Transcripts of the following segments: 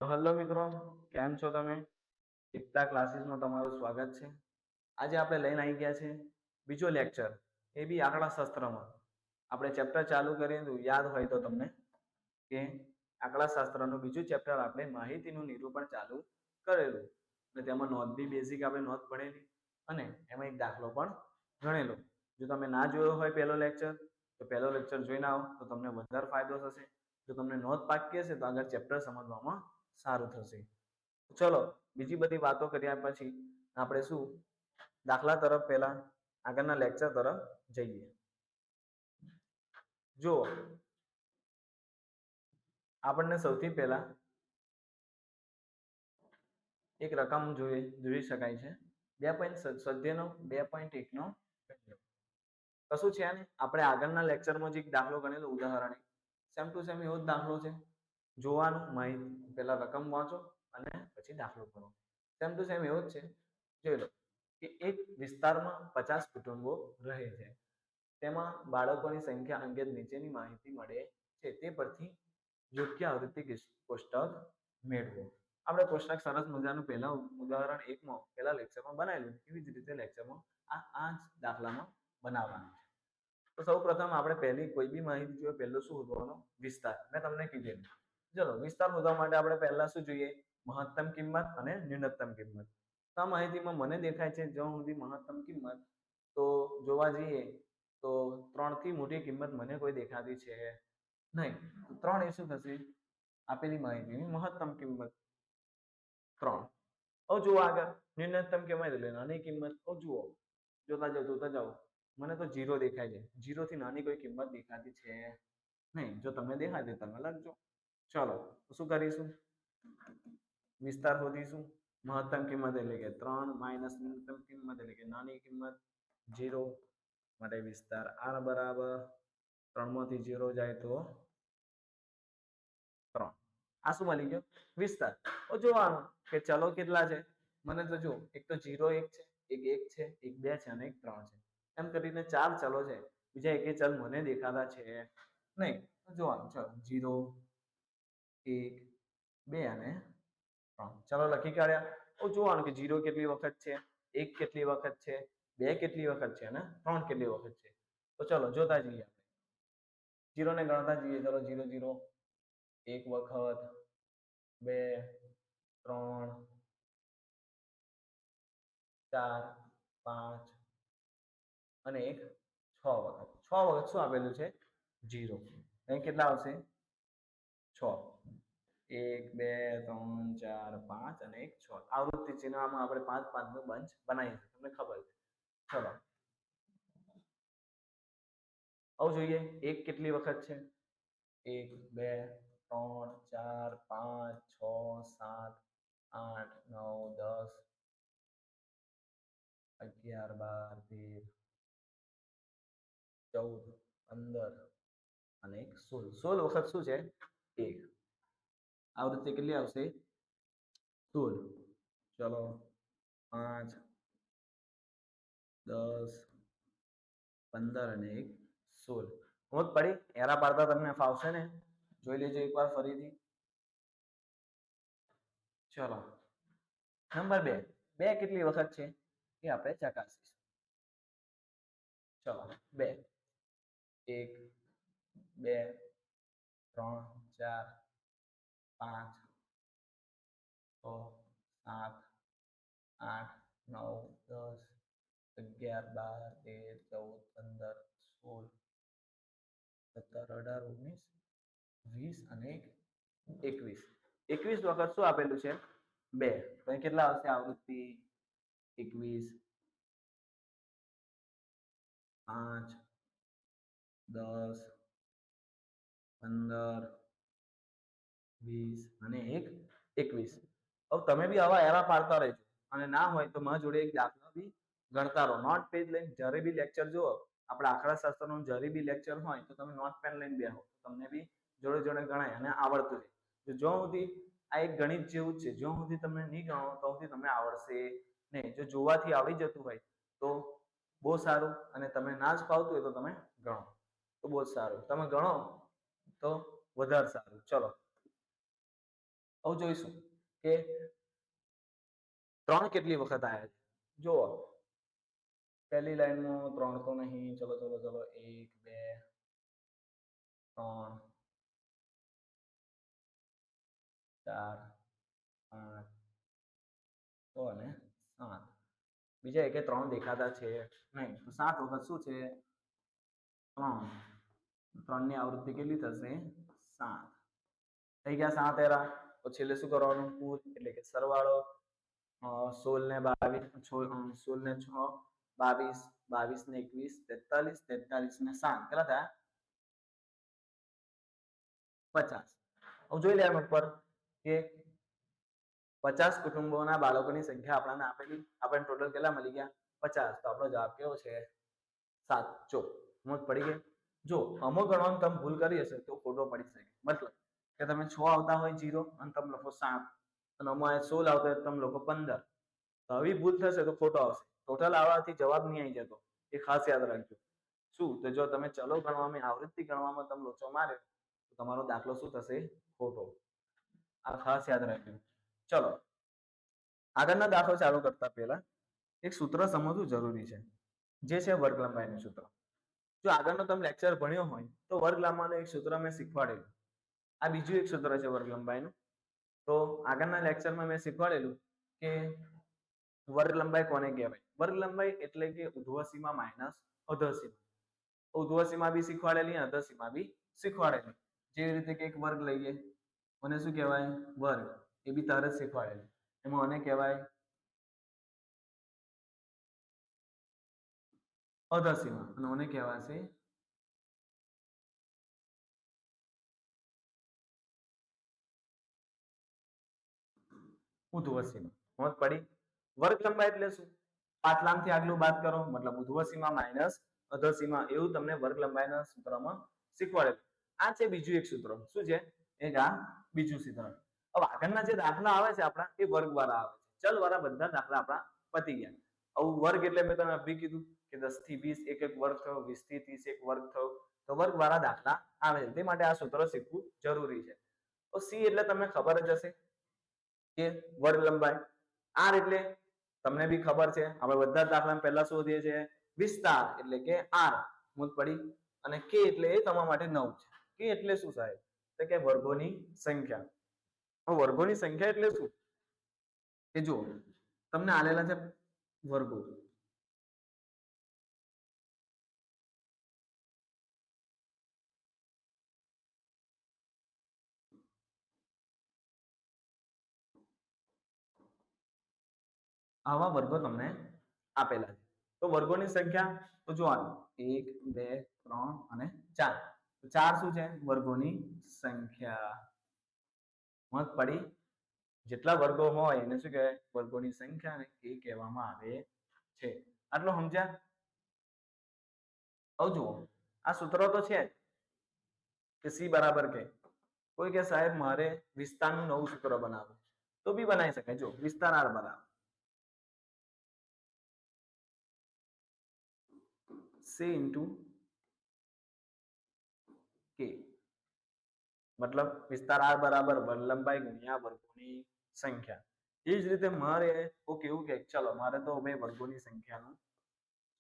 Hello મિત્રો, કેમ છો તમે? એકતા ક્લાસીસમાં તમારું સ્વાગત છે. આજે આપણે લઈને આવી ગયા છે બીજો લેક્ચર, એ બી આંકડાશાસ્ત્રમાં. આપણે ચેપ્ટર ચાલુ કરીને યાદ હોય તો તમને કે આંકડાશાસ્ત્રનું બીજું ચેપ્ટર આપણે માહિતીનું નિરૂપણ ચાલુ કરેલું. અને તેમાં નોંધ બી બેઝિક આપણે નોંધ ભણેલી અને એમાં એક દાખલો પણ ગણેલો. જો તમે ના જોયો હોય પહેલો લેક્ચર તો પહેલો લેક્ચર જોઈને આવો તો તમને વધારે ફાયદો થશે. જો તમને નોંધ પાકી હશે તો આગળ ચેપ્ટર સમજવામાં સારું થશે. ચલો, બીજી બધી વાતો કર્યા પછી આપણે શું દાખલા તરફ પહેલા આગળના લેક્ચર તરફ જઈએ. જો આપણને સૌથી પહેલા એક રકમ જોઈ શકાય છે. 2.1નો કશું છે ને, આપણે આગળના લેક્ચરમાં જે દાખલો ગણેલો ઉદાહરણ સેમ ટુ સેમ એવો જ દાખલો છે. જોવાનું, માહિતી પહેલા રકમ વાંચો અને પછી દાખલો કરો. સેમ ટુ સેમ એવો જ છે. જોઈ લો કે એક વિસ્તારમાં 50 કુટુંબો રહે છે. તેમાં બાળકોની સંખ્યા અંગે નીચેની માહિતી મળે છે. તે પરથી યોગ્ય આવૃત્તિ કોષ્ટક મેળવો. આપણે કોષ્ટક સરસ મજાનું પહેલા ઉદાહરણ 1માં પહેલા લેક્ચરમાં બનાવેલું, એવી જ રીતે લેક્ચરમાં આ જ દાખલામાં બનાવવાનું છે. તો સૌ પ્રથમ આપણે પહેલી કોઈ બી માહિતી જોઈએ, પહેલો શું શોધવાનો? વિસ્તાર. મેં તમને કીધેલું. ચલો, વિસ્તાર શોધવા માટે આપણે પહેલા શું જોઈએ? મહત્તમ કિંમત અને ન્યૂનતમ કિંમત. તો આ માહિતીમાં મને દેખાય છે જ્યાં સુધી મહત્તમ કિંમત તો જોવા જઈએ તો 3 થી મોટી કિંમત મને કોઈ દેખાતી છે નહીં. 3 એ શું થશે? આપેલી માહિતીની મહત્તમ કિંમત 3. હવે જુઓ આગળ ન્યૂનતમ કિંમત એટલે નાની કિંમત. તો જુઓ, જોતા જાઓ. મને તો 0 દેખાય છે. 0 થી નાની કોઈ કિંમત દેખાતી છે નહીં. જો તમને દેખાય તો તમે લખજો. ચલો, શું કરીશું? વિસ્તાર શોધીશું. મહત્તમ કિંમત એટલે કે 3 માઇનસ ન્યૂનતમ કિંમત એટલે કે નાની કિંમત 0. માટે વિસ્તાર r બરાબર 3 માંથી 0 જાય તો 3. આ શું મળી ગયો? વિસ્તાર. જોવાનું કે ચલો કેટલા છે. મને તો જો એક તો 0 1 છે, એક 1 છે, એક 2 છે અને એક 3 છે. એમ કરીને 4 ચલો છે. બીજા એકે ચલ મને દેખાતા છે નહીં. જોવાનું, ચલો 0 1 2 અને 3. ચલો લખી કાઢ્યા. જોવાનું કે 0 કેટલી વખત છે, 1 કેટલી વખત છે, 2 કેટલી વખત છે અને 3 કેટલી વખત છે. તો ચલો જોતા જઈએ. 0 ને ગણતા જઈએ. ચલો 0 0 1 વખત, 2 3 4 5 અને એક 6 વખત. 6 વખત શું આપેલું છે? 0. અહીં કેટલા આવશે? 6. 1 2 3 4 5 અને એક 6. આવૃત્તિ ચિહ્નમાં આપણે 5 5 નું બંચ બનાવીએ, તમને ખબર છે. ચલો હવે જોઈએ 1 કેટલી વખત છે. 1 2 3 4 5 6 7 8 9 10 11 12 13 14 15 અને એક 16. 16 વખત શું છે? 1. આવૃત્તિ કેટલી આવશે? 16. ચલો 5 10 15 અને એક 16. સમજ પડી? એરા પાડતા તમને ફાવશે ને? જોઈ લેજો એકવાર ફરીથી. ચલો નંબર 2. 2 કેટલી વખત છે એ આપણે ચકાસીશું. ચલો 2 1 2 3 4 5 6 7 8 9 10 11 12 13 14 15 16 17 18 19 20 અને 21. 21 વખત શું આપેલું છે? 2. તો અહીં કેટલા આવશે આવૃત્તિ? 21 5 10 15 20 અને એક 21. હવે તમે બી આવા એરા પાડતા રહેજો અને ના હોય તો મારા જોડે એક દાખલો બી ગણતા રહો. નોટ પેજ લઈને જ્યારે બી લેક્ચર જુઓ, આપણે આંકડાશાસ્ત્રનું જ્યારે બી લેક્ચર હોય તો તમે નોટ પેન લઈને બેહો. તમને બી જોડે જોડે ગણાય અને આવડતું રહે. જો સુધી આ એક ગણિત જેવું છે, જો સુધી તમે નહીં ગણો તો સુધી તમને આવડશે નહીં. જો જોવાથી આવડી જતું હોય તો બહુ સારું, અને તમે ના જ ફાવતું હોય તો તમે ગણો તો બહુ જ સારું. તમે ગણો તો વધારે સારું. ચલો હવે જોઈશું કે 3 કેટલી વખત આયા છે. જુઓ પહેલી લાઈનમાં 3 તો નહીં. ચલો ચલો ચલો 1 2 3 4 5 6 અને 7. બીજા એકે 3 દેખાતા છે નહીં. તો 7 વખત શું છે? 3. 3 ની આવૃત્તિ કેટલી થશે? 7. થઈ ગયા 7 એરા. તો છેલ્લે શું કરવાનું? કુલ એટલે કે સરવાળો 16 ને 22 16 ને 6 22 22 ને 21 43 43 ને 7 કેટલા થયા? 50. હવે જોઈ લે ઉપર કે 50 કુટુંબોના બાળકોની સંખ્યા આપણને આપેલી. આપણને ટોટલ કેટલા મળી ગયા? 50. તો આપણો જવાબ કેવો છે? 7. જો સમજ પડી ગઈ. જો અમુક ગણવાનું તમે ભૂલ કરી હશે તો ખોટો પડી શકે. મતલબ કે તમે 6 આવતા હોય 0 અને તમે લખો 7 અને આમાં 16 આવતા હોય તમે લખો 15. તો આવી ભૂલ થશે તો ખોટો આવશે. ટોટલ આવવાથી જવાબ નહીં આવી જતો. એ ખાસ યાદ રાખજો. શું? તો જો તમે ચલો ગણવામાં આવૃત્તિ ગણવામાં તમે લોચો માર્યો તો તમારો દાખલો શું થશે? ખોટો. આ ખાસ યાદ રાખજો. ચલો આગળના દાખલો ચાલુ કરતા પહેલા એક સૂત્ર સમજવું જરૂરી છે, જે છે વર્ગ લંબાઈનું સૂત્ર. જો આગળનો તમે લેક્ચર ભણ્યો હોય તો વર્ગ લંબાઈનું એક સૂત્ર મેં શીખવાડેલું. આ બીજું એક સૂત્ર છે વર્ગ લંબાઈનું. તો આગળના લેક્ચરમાં મેં શીખવાડેલું કે વર્ગ લંબાઈ કોને કહેવાય? વર્ગ લંબાઈ એટલે કે ઉર્ધ્વસીમા માઇનસ અધઃસીમા. ઉર્ધ્વસીમા બી શીખવાડેલી અને અધઃસીમા બી શીખવાડેલી. જેવી રીતે કે એક વર્ગ લઈએ, મને શું કહેવાય? વર્ગ. એ બી તરત શીખવાડેલું. એમાં મને કહેવાય અધઃસીમા અને મને કહેવાશે ઉર્ધ્વસીમા. સમજ પડી? વર્ગ લંબાઈ એટલે શું? પાછલામાંથી આગલું બાદ કરો મતલબ ઉર્ધ્વસીમા માઇનસ અધઃસીમા. એવું તમને વર્ગ લંબાઈના સૂત્રમાં શીખવાડેલું. આ છે બીજું એક સૂત્ર. શું છે? એક આ બીજું સૂત્ર. હવે આગળના જે દાખલા આવે છે આપણા એ વર્ગ વાળા આવે છે. ચલ વાળા બધા દાખલા આપણા પતી ગયા. આવું વર્ગ એટલે મેં તમને અભી કીધું કે 10 થી 20 એક એક વર્ગ થયો, 20 થી 30 એક વર્ગ થયો. તો વર્ગ વાળા દાખલા આવે છે. તે માટે આ સૂત્ર શીખવું જરૂરી છે. તો સી એટલે તમને ખબર જ હશે કે વર્ગ લંબાઈ. આર એટલે તમને બી ખબર છે. આપણે બધા દાખલા પહેલા શોધીએ છીએ વિસ્તાર એટલે કે આર. સમજ પડી? અને કે એટલે એ તમારા માટે 9 છે. કે એટલે શું સાહેબ? તો કે વર્ગોની સંખ્યા. વર્ગોની સંખ્યા એટલે શું? કે જો તમને આલેલા છે વર્ગો. આવા વર્ગો તમને આપેલા છે. તો વર્ગોની સંખ્યા તો જોવાનું 1 2 3 અને 4. તો 4 શું છે? વર્ગોની સંખ્યા. સમજ પડી? જેટલા વર્ગો હોય એને શું કહેવાય? વર્ગોની સંખ્યા ને એ કહેવામાં આવે છે. આટલો સમજ્યા? હવે જુઓ આ સૂત્ર તો છે કે સી બરાબર કે કોઈ કે સાહેબ મારે વિસ્તારનું નવું સૂત્ર બનાવવું તો બી બનાવી શકાય. જો વિસ્તાર આર બરાબર સી ઇન્ટુ કે. મતલબ વિસ્તાર આર બરાબર વર્ગ લંબાઈ ગુણ્યા વર્ગોની સંખ્યા. એ જ રીતે મારે કેવું કે ચલો મારે તો બે વર્ગોની સંખ્યાનું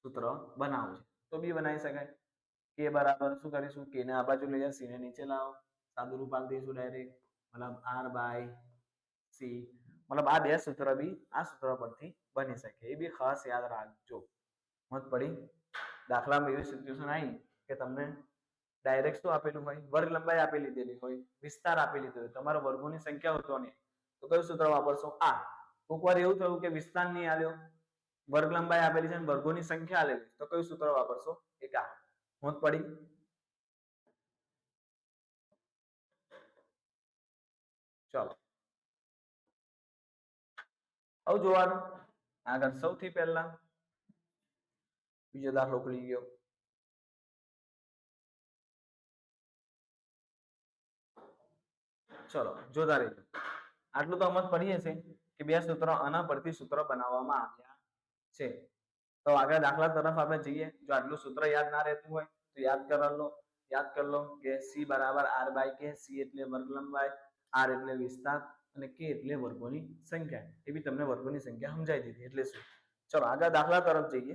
સૂત્ર બનાવવું છે તો બી બનાવી શકાય. કે બરાબર શું કરીશું? કે ને આ બાજુ લઈ જાય, સી ને નીચે લાવો, સાદું રૂપ આપી દઈશું ડાયરેક્ટ. મતલબ આર બાય સી. મતલબ આ બે સૂત્ર બી આ સૂત્ર પરથી બની શકે. એ બી ખાસ યાદ રાખજો. સમજ પડી? દાખલામાં એવી સિચ્યુએશન આવી કે તમને ડાયરેક્ટ શું આપેલું હોય? વર્ગ લંબાઈ આપી લીધેલી હોય, વિસ્તાર આપી લીધો હોય, તમારો વર્ગોની સંખ્યા હોતો નહીં. તો કયું સૂત્ર વાપરશો? આ. કોઈક વાર એવું થયું કે વિસ્તાર નહીં આલ્યો, વર્ગ લંબાઈ આપેલી છે અને વર્ગોની સંખ્યા આલેલી, તો કયું સૂત્ર વાપરશો? એક આ. સમજ પડી? ચલો હવે જોવાનું આગળ. સૌથી પહેલા બીજો દાખલો ખુલી ગયો. ચલો જોતા રહેજો. આટલું તો સમજ પડી હશે કે બે સૂત્ર આના પરથી સૂત્ર બનાવવામાં આવ્યા છે. તો આગળ દાખલા તરફ આપણે જઈએ. જો આટલું સૂત્ર યાદ ના રહેતું હોય તો યાદ કરી લો કે સી બરાબર આર બાય કે. સી એટલે વર્ગ લંબાઈ, આર એટલે વિસ્તાર અને કે એટલે વર્ગોની સંખ્યા. એ બી તમને વર્ગોની સંખ્યા સમજાવી દીધી. એટલે શું? ચલો આગળ દાખલા તરફ જઈએ.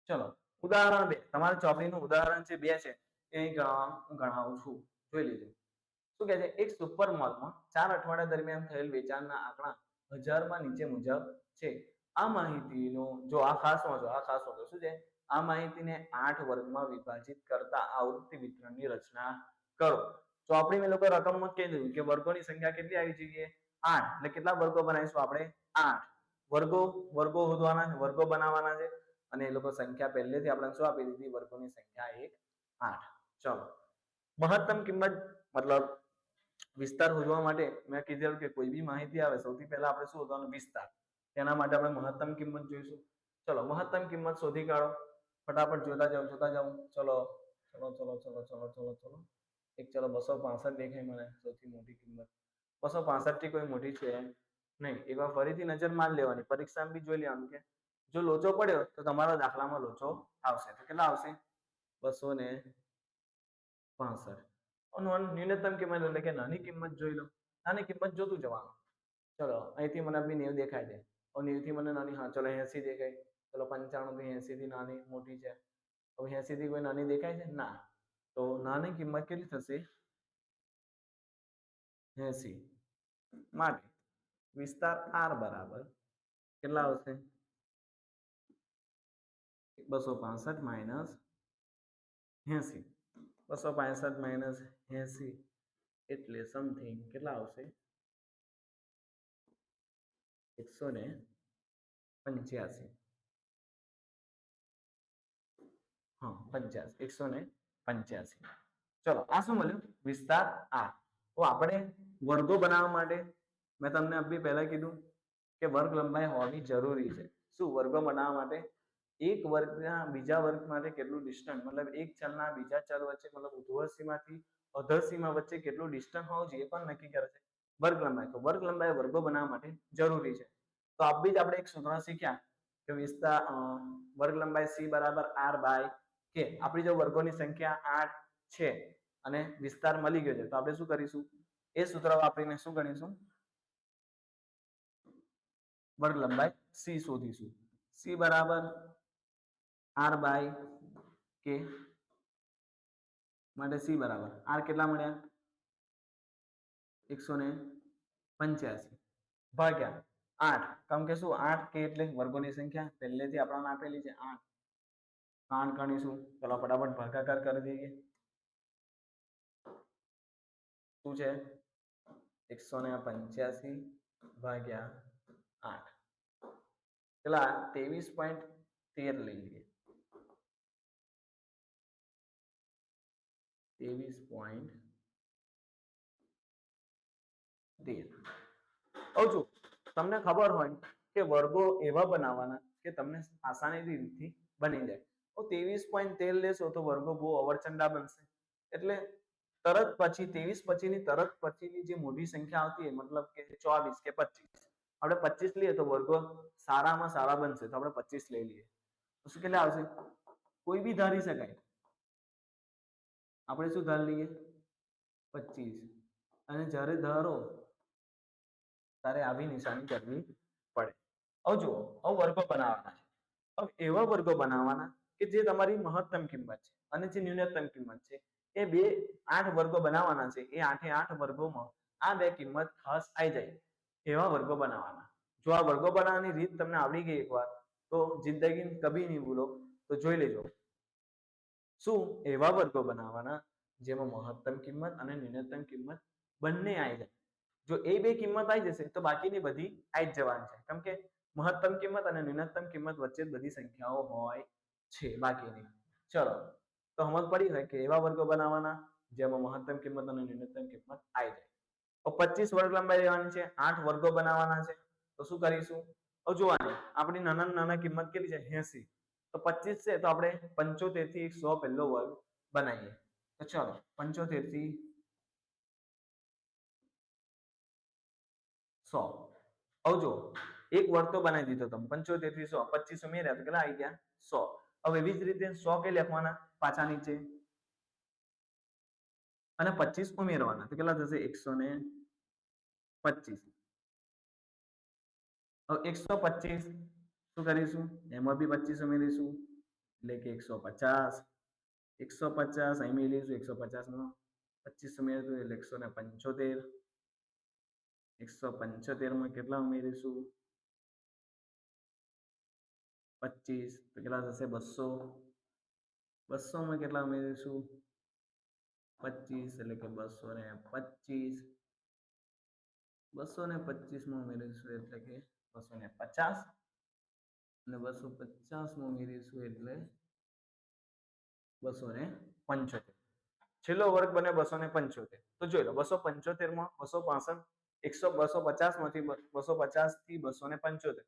ચલો ઉદાહરણ 2. તમારી ચોપડીનું ઉદાહરણ છે 2 છે એ ગણાવું છું. જોઈ લેજો. શું કહે છે? એક સુપર મોલમાં 4 અઠવાડિયા દરમિયાન થયેલ વેચાણના આંકડા 1000 માં નીચે મુજબ છે. આ માહિતીનો જો આ ખાસ વાંચો, આ ખાસ વાંચો. શું છે? આ માહિતીને 8 વર્ગમાં વિભાજિત કરતા આવૃત્તિ વિતરણની રચના કરો. ચોપડી મેં લોકો રકમમાં કહી દીધું કે વર્ગોની સંખ્યા કેટલી આવી જોઈએ? 8. એટલે કેટલા વર્ગો બનાવીશું આપણે? 8 વર્ગો. વર્ગો શોધવાના છે, વર્ગો બનાવવાના છે. અને એ લોકો સંખ્યા પહેલેથી આપણે શું આપી દીધી? વર્ગોની સંખ્યા 8. ચલો મહત્તમ કિંમત મતલબ વિસ્તાર શોધવા માટે મેં કીધેલું કે કોઈ બી માહિતી આવે સૌથી પહેલા આપણે શું શોધવાનું? વિસ્તાર. તેના માટે આપણે મહત્તમ કિંમત જોઈશું. ચલો મહત્તમ કિંમત શોધી કાઢો. ફટાફટ જોતા જાઓ, જોતા જાઓ. ચલો ચલો ચલો ચલો ચલો ચલો ચલો એક ચલો 265 દેખાય મને સૌથી મોટી કિંમત. 265 થી કોઈ મોટી છે નહીં. એકવાર ફરીથી નજર માર લેવાની, પરીક્ષામાં બી જોઈ લેવાનું કે જો લોચો પડ્યો તો તમારા દાખલામાં લોચો આવશે. તો કેટલા આવશે? 265. ન્યૂનતમ કિંમત એટલે કે નાની કિંમત જોઈ લો. નાની કિંમત જોતું જવાનું. ચલો અહીંથી મને બી 90 દેખાય છે. 90 થી મને નાની, હા ચલો 80 દેખાય. ચલો 95 થી 80 થી નાની મોટી છે. હવે 80 થી કોઈ નાની દેખાય છે? ના. તો નાની કિંમત કેટલી થશે? 80. માટે વિસ્તાર R બરાબર કેટલા આવશે? 265 માઇનસ 80. 265 માઇનસ 80 એટલે સમથિંગ કેટલા આવશે? 185. હા 85. 185. ચલો આ શું મળ્યું? વિસ્તાર R. તો આપણે વર્ગો બનાવવા માટે મેં તમને અભી પહેલા કીધું કે વર્ગ લંબાઈ હોવી જરૂરી છે. શું? વર્ગો બનાવવા માટે એક વર્ગના બીજા વર્ગ માટે કેટલું ડિસ્ટન્સ, મતલબ એક ચલના બીજા ચલ વચ્ચે મતલબ ઉર્ધ્વ સીમાથી અધર સીમા વચ્ચે કેટલું ડિસ્ટન્સ હોવું જોઈએ પણ નક્કી કરે છે વર્ગ લંબાઈ. તો વર્ગ લંબાઈ વર્ગો બનાવવા માટે જરૂરી છે. તો આ બી આપણે એક સૂત્ર શીખ્યા કે વિસ્તાર વર્ગ લંબાઈ C બરાબર R બાય કે. આપણી જો વર્ગોની સંખ્યા 8 છે અને વિસ્તાર મળી ગયો છે તો આપણે શું કરીશું? એ સૂત્ર વાપરીને શું ગણીશું? વર્ગ લંબાઈ C શોધીશું. C બરાબર R બાય કે માટે C બરાબર R કેટલા મળ્યા? 185 ભાગ્યા 8. કારણ કે શું? 8 કે એટલે વર્ગોની સંખ્યા પહેલેથી આપણને આપેલી છે 8. 8 ગણીશું. ચલો ફટાફટ ભાગાકાર કરી દઈએ. શું છે? 185 ભાગ્યા 8 કેટલા? 23.13 લઈ લઈએ. 23.13. જો તમને ખબર હોય કે વર્ગો એવા બનાવવાના કે તમને આસાનીથી બની જાય. તો 23.13 લેશો તો વર્ગો બહુ અવરચંડા બનશે. એટલે તરત પછી 23 પછીની તરત પછીની જે મોટી સંખ્યા આવતી હોય મતલબ કે 24 કે 25, આપણે 25 લઈએ તો વર્ગો સારામાં સારા બનશે. તો આપણે 25 લઈ લઈએ. તો શું કેટલા આવશે? કોઈ બી ધારી શકાય. આપણે શું ધારી લઈએ? 25. અને જ્યારે ધારો તારે આવી નિશાની કરવી પડે. હવે જુઓ, હવે વર્ગો બનાવવાના છે. હવે એવા વર્ગો બનાવવાના કે જે તમારી મહત્તમ કિંમત છે અને જે ન્યૂનતમ કિંમત છે એ બે 8 વર્ગો બનાવવાના છે. એ 8 વર્ગોમાં આ બે કિંમત ખાસ આવી જાય એવા વર્ગો બનાવવાના. જો આ વર્ગો બનાવવાની રીત તમને આવડી ગઈ એકવાર તો જિંદગી કભી નહીં ભૂલો. તો જોઈ લેજો. શું? એવા વર્ગો બનાવવાના જેમાં મહત્તમ કિંમત અને ન્યૂનતમ કિંમત બંને આવી જાય. જો એ બે કિંમત આવી જશે તો બાકીની બધી આવી જ જવાની છે. કેમ કે મહત્તમ કિંમત અને ન્યૂનતમ કિંમત વચ્ચે બધી સંખ્યાઓ હોય છે બાકીની. ચલો તો સમજ પડી હોય કે એવા વર્ગો બનાવવાના જેમાં મહત્તમ કિંમત અને ન્યૂનતમ કિંમત આવી જાય. તો 25 વર્ગ લંબાઈ લેવાની છે. 8 વર્ગો બનાવવાના છે. તો શું કરીશું? તો જોવાની આપણી નાના કિંમત કેટલી છે? 80. તો 25 છે તો આપણે 75 થી 100 પહેલો વર્ગ બનાવીએ. તો ચલો 75 થી 100. હવે જો એક વર્ગ તો બનાવી દીધો તમે. 75 થી 100, 25 ઉમેર્યા તો કેટલા આવી ગયા? 100. હવે એવી જ રીતે 100 કે લખવાના પાછા નીચે અને 25 ઉમેરવાના તો કેટલા થશે 125. હવે 125 શું કરીશું એમાં બી 25 ઉમેરીશું એટલે કે 150. 150 અહીં મેળવીશું 150 માં 25 ઉમેરીશું એટલે 175. 175 માં કેટલા ઉમેરીશું 25 તો કેટલા થશે 200. 200 માં કેટલા ઉમેરીશું 25 એટલે કે 225. 225 માં ઉમેરીશું એટલે કે 250 અને 250 માં ઉમેરીશું એટલે 275. છેલ્લો વર્ગ બને 275. તો જોઈ લો 275 માં 265 250 માંથી 250 થી 275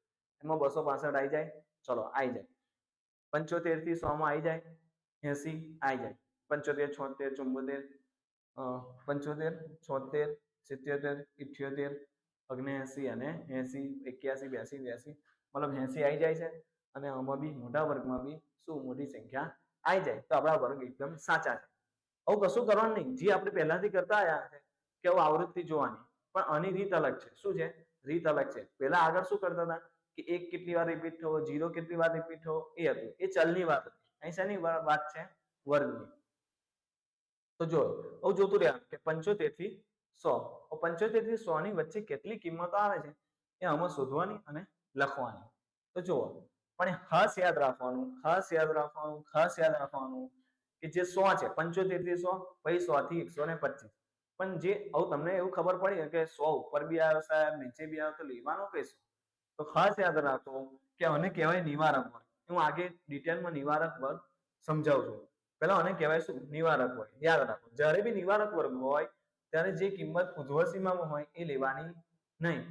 એમાં 265 આવી જાય. ચલો આવી જાય 75 થી 100 માં આવી જાય 80 આવી જાય 75 76 74 75 76 77 77 79 અને 80 81 82 82 મતલબ 80 આવી જાય છે અને આમાં બી મોટા વર્ગમાં બી શું મોટી સંખ્યા આવી જાય તો આપણા વર્ગ એકદમ સાચા છે. આવું કશું કરવાનું નહીં જે આપણે પહેલાથી કરતા આવ્યા છે કે આવું આવૃત્તિ જોવાની પણ આની રીત અલગ છે. શું છે રીત અલગ છે. પહેલા આગળ શું કરતા હતા કે 1 કેટલી વાર રિપીટ થવો 0 કેટલી વાર રિપીટ થવો એ હતું એ ચલની વાત હતી. અહીં શેની વાત છે વર્ગની. તો જો હવે જોતું રહ્યા કે 75 થી 100 75 થી 100 ની વચ્ચે કેટલી કિંમતો આવે છે એ આમાં શોધવાની અને લખવાની. તો જુઓ પણ ખાસ યાદ રાખવાનું ખાસ યાદ રાખવાનું કે જે 100 છે 75 થી 100 પછી 100 થી 125 પણ જે હવે તમને એવું ખબર પડી કે 100 ઉપર બી આવે સાહેબ નીચે બી આવે તો લેવાનો કઈશું તો ખાસ યાદ રાખો કે આને કહેવાય નિવારક વર્ગ. હું આગે ડિટેલમાં નિવારક વર્ગ સમજાવું છું. પહેલા આને કહેવાય શું નિવારક વર્ગ. યાદ રાખો જ્યારે બી નિવારક વર્ગ હોય ત્યારે જે કિંમત ઉર્ધ્વસીમામાં હોય એ લેવાની નહીં.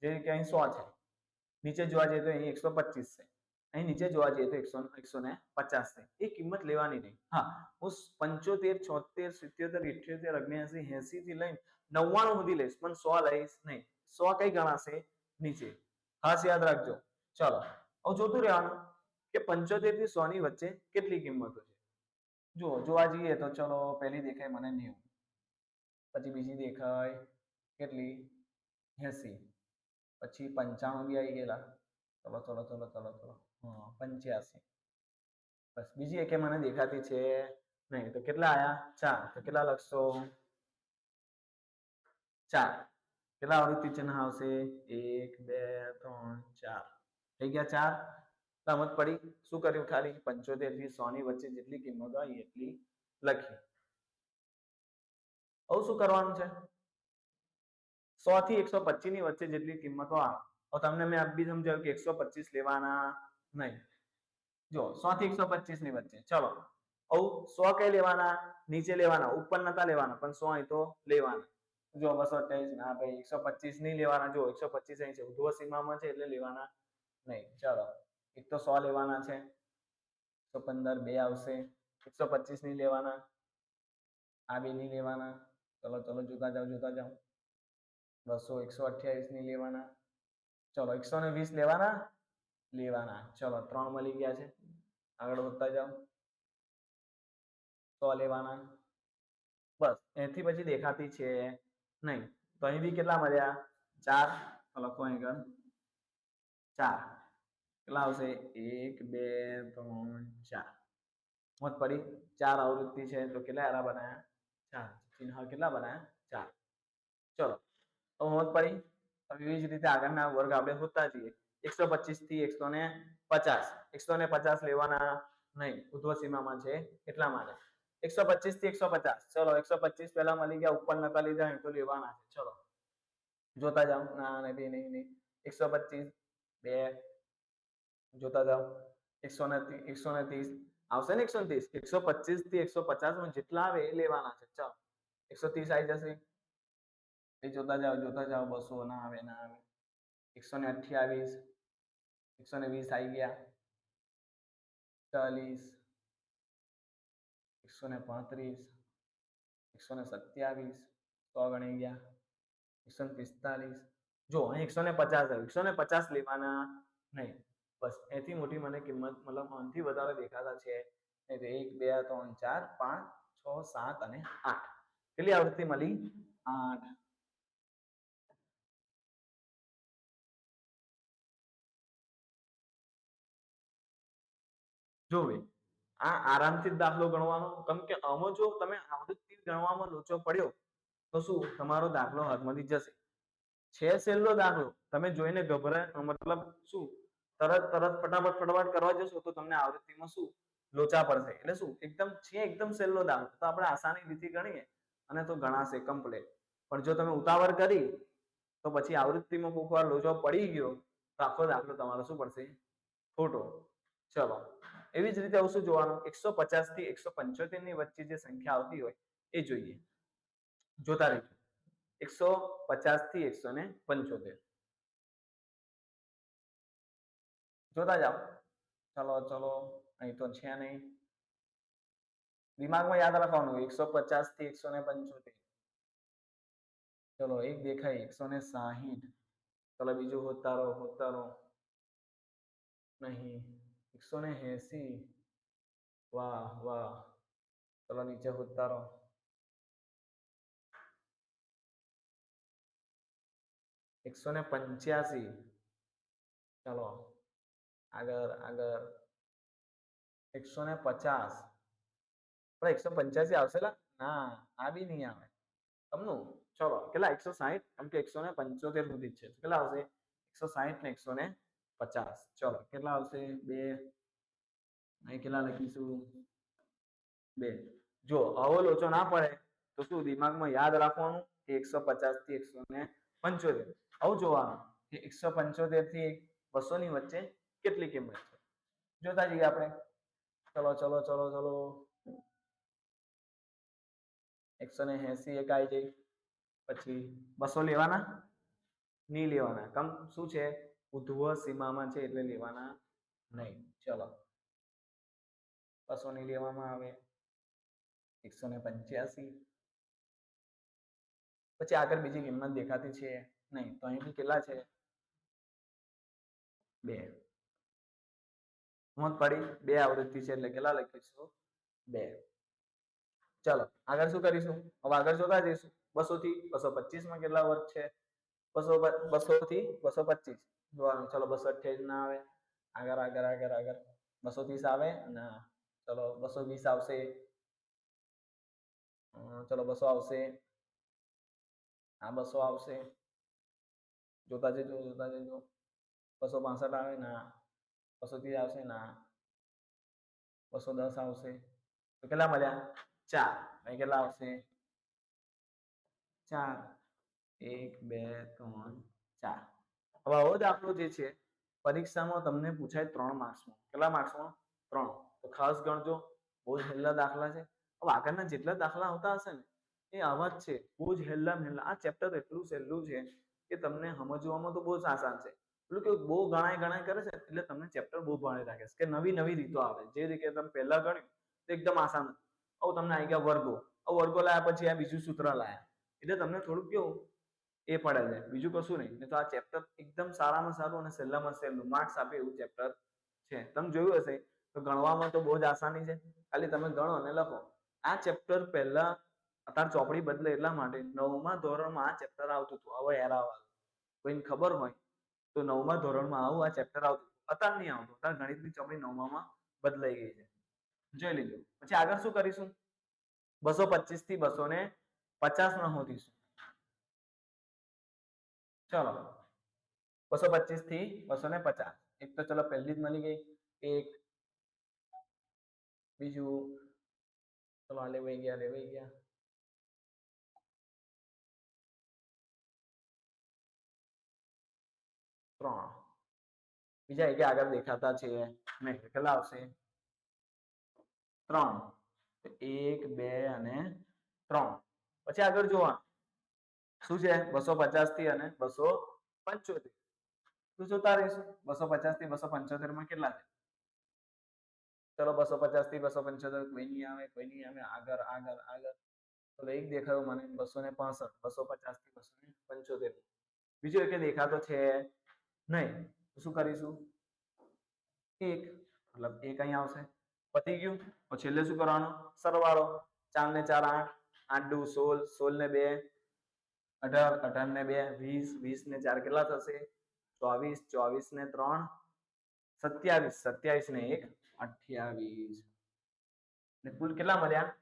જે કે અહીં 100 છે નીચે જોવા જઈએ તો અહીં 125 છે અહીં નીચે જોવા જઈએ તો 150 છે એ કિંમત લેવાની નહીં. હા હું 75 76 77 78 79 80 થી લઈને 99 સુધી લઈશ પણ 100 લઈશ નહીં. 100 કઈ ગણાશે નીચે ખાસ યાદ રાખજો. ચલો હવે જોતું રહેવાનું કે 75 થી 100 ની વચ્ચે કેટલી કિંમતો છે. જો જોવા જઈએ તો ચલો પહેલી દેખાય મને 90 પછી બીજી દેખાય કેટલી 80 પછી 95 બી આવી ગયેલા. ચલો 85 બસ બીજી એકે મને દેખાતી છે નહીં તો કેટલા આયા 4 તો કેટલા લખશો 4. કેટલા આવૃત્તિ ચિહ્ન આવશે 1 2 3 4 થઈ ગયા 4. સમજ પડી શું કર્યું ખાલી 75 થી 100 ની વચ્ચે જેટલી કિંમત હોય એટલી લખી. હવે શું કરવાનું છે 100 થી 125 ની વચ્ચે જેટલી કિંમતો આવે તો તમને મેં આ બી સમજાવ્યું કે 125 લેવાના નહીં. જો 100 થી 125 ની વચ્ચે ચલો હવે 100 કઈ લેવાના નીચે લેવાના ઉપર નતા લેવાના પણ 100 અહીં તો લેવાના. જો 228 ના ભાઈ 125 નહીં લેવાના. જો 125 અહીં છે ઉર્ધ્વ સીમામાં છે એટલે લેવાના નહીં. ચલો એક તો 100 લેવાના છે 115 બે આવશે 125 નહીં લેવાના આ બે નહીં લેવાના. ચલો જોતા જાઓ 200 128 નહીં લેવાના. ચલો 120 લેવાના ચલો 3 મળી ગયા છે. આગળ વધતા જાઓ 100 લેવાના બસ એથી પછી દેખાતી છે નહીં. તો અહીં બી કેટલા મળ્યા 4. લખો અહીં આગળ 4 કેટલા આવશે 1 2 3 4. મત પડી 4 આવૃત્તિ છે તો કેટલા એરા બનાયા 4. ચિહ્ન કેટલા બનાયા 4. ચલો તો મત પડી. એવી જ રીતે આગળના વર્ગ આપણે હોતા જઈએ 125 થી 150 150 લેવાના નહીં ઉર્ધ્વ સીમામાં છે એટલા માટે 125 થી 150. ચલો 125 પહેલા મળી ગયા ઉપર નતા લીધા તો લેવાના છે. ચલો જોતા જાઓ ના બે નહીં 125 બે જોતા જાઓ 130 આવશે ને 130 125 થી 150 માં જેટલા આવે એ લેવાના છે. ચાલો 130 આવી જશે એ જોતા જાઓ 200 ના આવે 128 120 આવી ગયા 40 135 127 100 ગણી ગયા 145. જો અહીં 150 આવ્યું 150 લેવાના નહીં. બસ એથી મોટી મને કિંમત મતલબ આનાથી વધારે દેખાતા છે 1 2 3 4 5 6 7 અને 8 કેટલી આવૃત્તિ મળી 8 જોવે આ આરામથી દાખલો ગણવાનો કેમ કે આમાં જો તમે આવૃત્તિ ગણવામાં લોચો પડ્યો તો શું તમારો દાખલો હાથમાંથી જશે છે છેલ્લો દાખલો તમે જોઈને ગભરાય મતલબ શું તરત ફટાફટ કરવા જશો તો તમને આવૃત્તિમાં શું લોચા પડશે એટલે શું એકદમ છેલ્લો દાખલો તો આપણે આસાની રીતે ગણીએ અને તો ગણાશે કમ્પ્લીટ પણ જો તમે ઉતાવળ કરી તો પછી આવૃત્તિમાં કોઈક વાર લોચો પડી ગયો તો આખો દાખલો તમારો શું પડશે ખોટો ચલો એવી જ રીતે આવું શું જોવાનું 150 થી 175 ની વચ્ચે જે સંખ્યા આવતી હોય એ જોઈએ જોતા રહેજો 150 થી 175 જોતા જાઓ ચલો અહીં તો છે નહીં દિમાગમાં યાદ રાખવાનું 150 થી 175 ચલો એક દેખાય 160 ચલો બીજું હોતા રહો નહીં 180 વાહ ચલો નીચે હોતા રહો 185 ચલો આગળ 150 પણ 185 આવશે ના આ બી નહીં આવે તમનું ચલો કેટલા 160 કેમ કે 175 સુધી જ છે કેટલા આવશે 160 ને 150 ચલો કેટલા આવશે 2 અહીં કેટલા લખીશું 2 જો આવો લોચો ના પડે તો શું દિમાગમાં યાદ રાખવાનું કે 150 થી 175 આવું જોવાનું કે 175 થી 200 ની વચ્ચે કેટલી કિંમત છે જોતા જઈએ આપણે ચલો 180 એક આવી જાય પછી 200 લેવાના નહીં લેવાના કમ શું છે ઉધ્વ સીમામાં છે એટલે લેવાના નહીં ચલો 200 નહીં લેવામાં આવે 185 પછી આગળ બીજી કિંમત દેખાતી છે નહીં તો અહીં કેટલા છે 2 નોંધ પડી 2 આવૃત્તિ છે એટલે કેટલા લખીશું 2 ચલો આગળ શું કરીશું હવે આગળ જોતા જઈશું 200 થી 225 માં કેટલા વર્ગ છે 200 થી 225 જોવાનું ચલો 228 ના આવે આગળ 230 આવે ના ચલો 220 આવશે ચલો 200 આવશે આ 200 આવશે જોતા જજો 265 આવે ના 230 આવશે ના 210 આવશે તો કેટલા મળ્યા 4 અહીં કેટલા આવશે 4 1 2 3 4 હવે આવો દાખલો જે છે પરીક્ષામાં તમને પૂછાય 3 માર્ક્સમાં કેટલા માર્ક્સમાં 3 તો ખાસ ગણજો બહુ જ હેલ્લા દાખલા છે હવે આગળના જેટલા દાખલા આવતા હશે ને એ આવા જ છે બહુ જ હેલ્લા આ ચેપ્ટર એટલું સહેલું છે કે તમને સમજવામાં તો બહુ જ આસાન છે પેલું કે બહુ ગણાય કરે છે એટલે તમને ચેપ્ટર બહુ ભારે લાગે છે કે નવી રીતો આવે જે રીતે તમે પહેલા ગણ્યું તો એકદમ આસાન હવે તમને આવી ગયા વર્ગો લાયા પછી આ બીજું સૂત્ર લાયા એટલે તમને થોડુંક કેવું એ પડે છે બીજું કશું નહીં તો આ ચેપ્ટર એકદમ સારામાં સારું અને સહેલામાં સહેલું માર્ક્સ આપે એવું ચેપ્ટર છે તમે જોયું હશે તો ગણવામાં તો બહુ જ આસાની છે ખાલી તમે ગણો અને લખો આ ચેપ્ટર પહેલા અત્યારે ચોપડી બદલે એટલા માટે 9મા ધોરણમાં આ ચેપ્ટર આવતું હતું હવે એરાવા કોઈને ખબર હોય તો 9મા ધોરણમાં આવું આ ચેપ્ટર આવતું અત્યારે નહીં આવતું અત્યારે ગણિતની ચોપડી 9માં બદલાઈ ગઈ છે જોઈ લીધું પછી આગળ શું કરીશું 225 થી 250 માં હોતીશું ચલો 225 થી 250 એક તો ચલો પહેલી જ મળી ગઈ એક બીજું ચલો આ લેવાઈ ગયા 3 બીજા એક આગળ દેખાતા છે નહીં કેટલા આવશે 3 1 2 અને 3 પછી આગળ જોવાનું શું છે 250 થી અને 275 શું જોતા રહીશું 250 થી 275 માં કેટલા છે ચલો 250 થી 275 કોઈ નહીં આવે આગળ તો એક દેખાયો મને 265 250 થી 275 બીજો એક દેખાતો છે નહીં તો શું કરીશું એક મતલબ એક અહીં આવશે પતી ગયું તો છેલ્લે શું કરવાનું સરવાળો 4 ને 4 8, 8 દુ 16, 16 ને 2 18, 18 ને 2 20, 20 ને 4 કેટલા થશે? 24, 24 ને 3 27, 27 ને 1 28 ને કુલ કેટલા મળ્યા?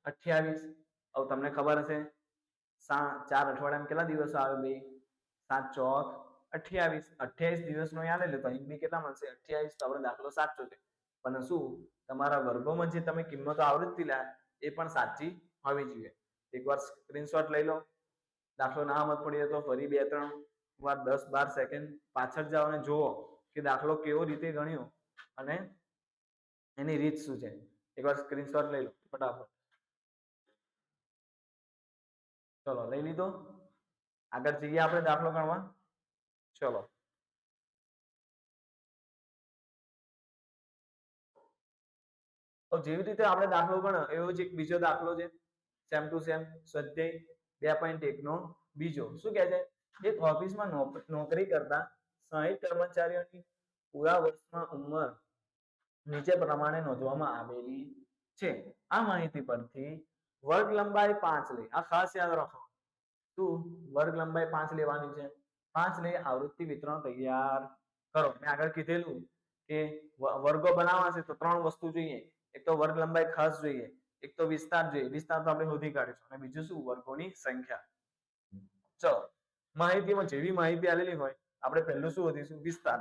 28. હવે તમને ખબર હશે 4 અઠવાડિયામાં કેટલા દિવસો આવે? બે 7 ચોક 28, 28 દિવસનો યાદ એટલે તો અહીં બી કેટલા મળશે? 28. તો આપણે દાખલો સાચો છે, પણ શું તમારા વર્ગોમાં જે તમે કિંમતો આવૃત્તિ લાયા એ પણ સાચી હોવી જોઈએ. એકવાર સ્ક્રીનશોટ લઈ લો. દાખલો ના સમજ પડી તો ફરી 2-3 વાર 10-12 સેકન્ડ પાછળ જાઓ અને જુઓ કે દાખલો કેવો રીતે ગણ્યો અને એની રીત શું છે. એકવાર સ્ક્રીનશોટ લઈ લો ફટાફટ. ચલો લઈ લીધો. આગળ જઈએ આપણે દાખલો ગણવા. ચલો તો જેવી રીતે આપણે દાખલો ગણ્યો એવો જ એક બીજો દાખલો છે, સેમ ટુ સેમ સ્વાધ્યાય 2.1 નો બીજો. શું કહે છે? એક ઓફિસમાં નોકરી કરતા 60 કર્મચારીઓની પૂરા વર્ષમાં ઉંમર નીચે પ્રમાણે નોંધવામાં આવેલી છે. આ માહિતી પરથી વર્ગ લંબાઈ 5 લે. આ ખાસ યાદ રાખો. શું વર્ગ લંબાઈ 5 લેવાની છે? 5 લે આવૃત્તિ વિતરણ તૈયાર કરો. મેં આગળ કીધેલું કે વર્ગો બનાવવા છે તો 3 વસ્તુ જોઈએ. એક તો વર્ગ લંબાઈ ખાસ જોઈએ, એક તો વિસ્તાર જોઈએ. વિસ્તાર તો આપણે શોધી કાઢીશું, અને બીજું શું? વર્ગોની સંખ્યા. ચલો માહિતીમાં જેવી માહિતી આલેલી હોય આપણે પહેલું શું શોધીશું? વિસ્તાર.